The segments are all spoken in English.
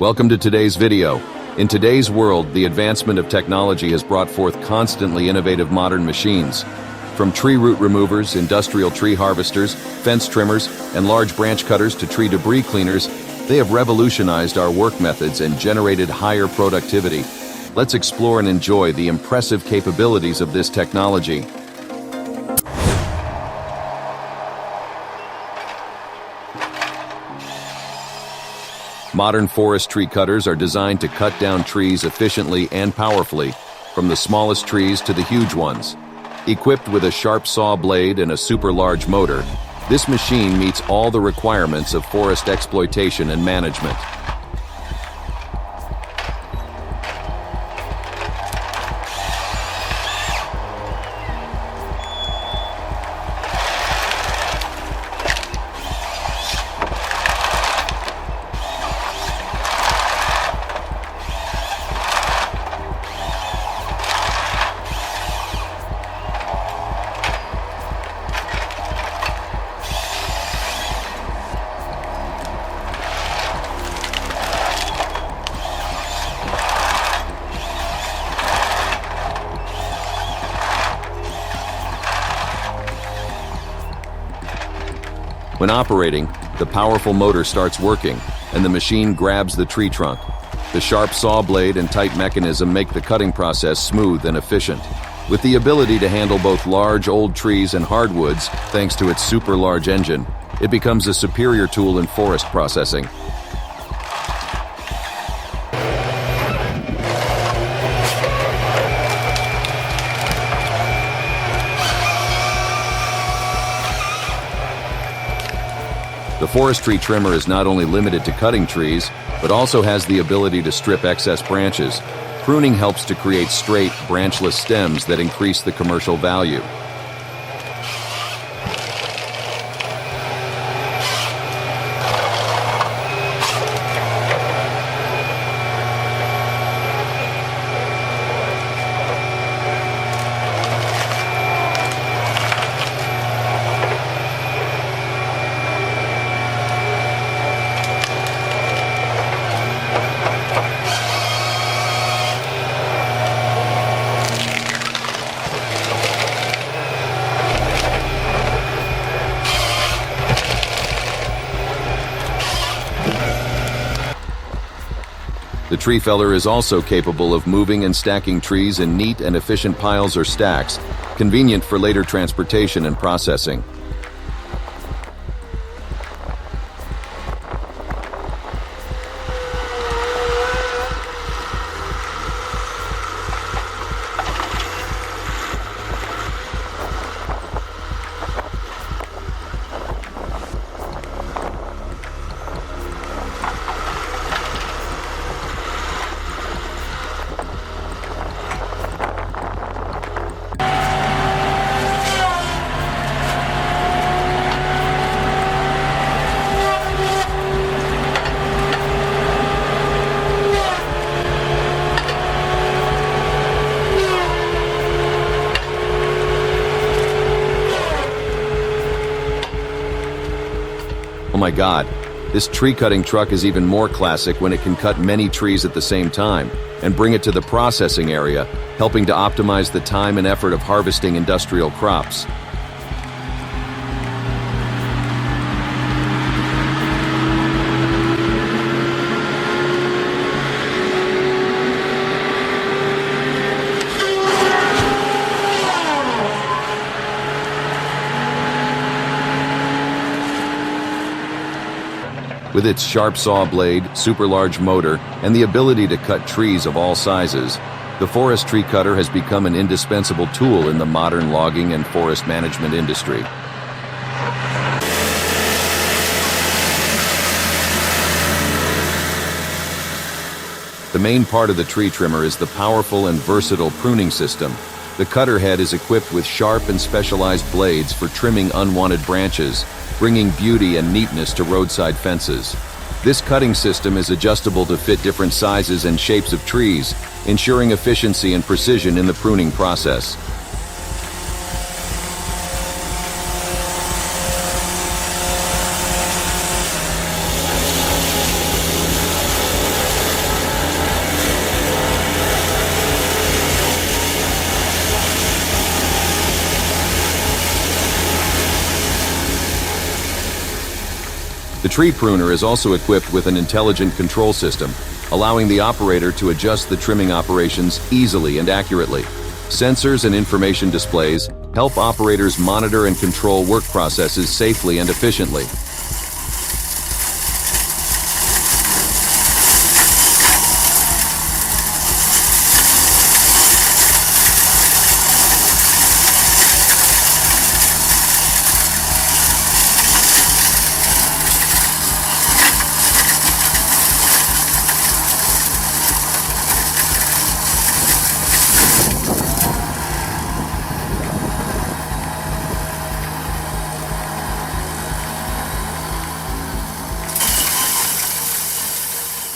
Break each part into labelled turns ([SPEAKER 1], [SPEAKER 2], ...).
[SPEAKER 1] Welcome to today's video. In today's world, the advancement of technology has brought forth constantly innovative modern machines. From tree root removers, industrial tree harvesters, fence trimmers, and large branch cutters to tree debris cleaners, they have revolutionized our work methods and generated higher productivity. Let's explore and enjoy the impressive capabilities of this technology. Modern forest tree cutters are designed to cut down trees efficiently and powerfully, from the smallest trees to the huge ones. Equipped with a sharp saw blade and a super large motor, this machine meets all the requirements of forest exploitation and management. When operating, the powerful motor starts working, and the machine grabs the tree trunk. The sharp saw blade and tight mechanism make the cutting process smooth and efficient. With the ability to handle both large old trees and hardwoods, thanks to its super large engine, it becomes a superior tool in forest processing. The forestry trimmer is not only limited to cutting trees, but also has the ability to strip excess branches. Pruning helps to create straight, branchless stems that increase the commercial value. The tree feller is also capable of moving and stacking trees in neat and efficient piles or stacks, convenient for later transportation and processing. Oh my God, this tree cutting truck is even more classic when it can cut many trees at the same time and bring it to the processing area, helping to optimize the time and effort of harvesting industrial crops. With its sharp saw blade, super large motor, and the ability to cut trees of all sizes, the forest tree cutter has become an indispensable tool in the modern logging and forest management industry. The main part of the tree trimmer is the powerful and versatile pruning system. The cutter head is equipped with sharp and specialized blades for trimming unwanted branches, bringing beauty and neatness to roadside fences. This cutting system is adjustable to fit different sizes and shapes of trees, ensuring efficiency and precision in the pruning process. The tree pruner is also equipped with an intelligent control system, allowing the operator to adjust the trimming operations easily and accurately. Sensors and information displays help operators monitor and control work processes safely and efficiently.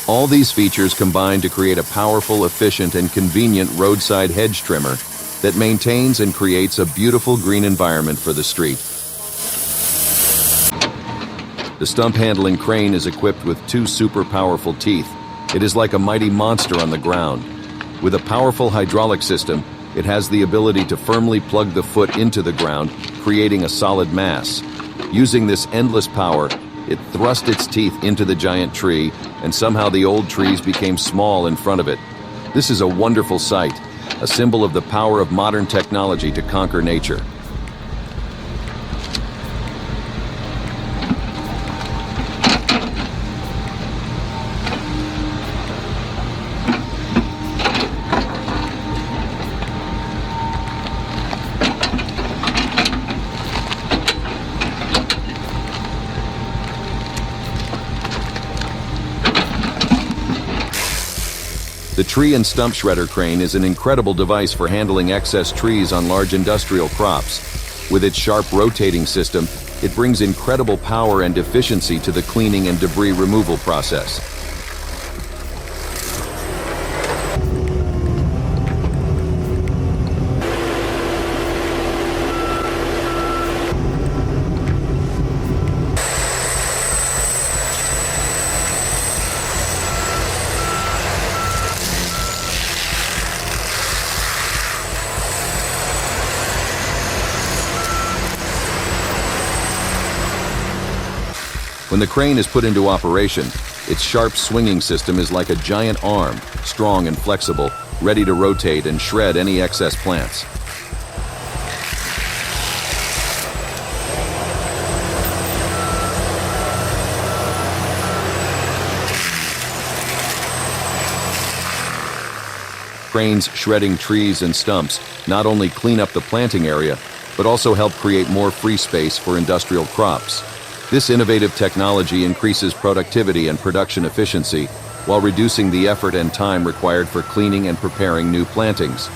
[SPEAKER 1] All these features combine to create a powerful, efficient, and convenient roadside hedge trimmer that maintains and creates a beautiful green environment for the street. The stump handling crane is equipped with 2 super powerful teeth. It is like a mighty monster on the ground. With a powerful hydraulic system, it has the ability to firmly plug the foot into the ground, creating a solid mass. Using this endless power, it thrust its teeth into the giant tree, and somehow the old trees became small in front of it. This is a wonderful sight, a symbol of the power of modern technology to conquer nature. The tree and stump shredder crane is an incredible device for handling excess trees on large industrial crops. With its sharp rotating system, it brings incredible power and efficiency to the cleaning and debris removal process. When the crane is put into operation, its sharp swinging system is like a giant arm, strong and flexible, ready to rotate and shred any excess plants. Cranes shredding trees and stumps not only clean up the planting area, but also help create more free space for industrial crops. This innovative technology increases productivity and production efficiency while reducing the effort and time required for cleaning and preparing new plantings.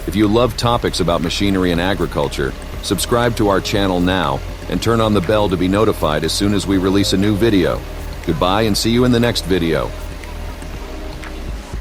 [SPEAKER 1] If you love topics about machinery and agriculture, subscribe to our channel now and turn on the bell to be notified as soon as we release a new video. Goodbye and see you in the next video.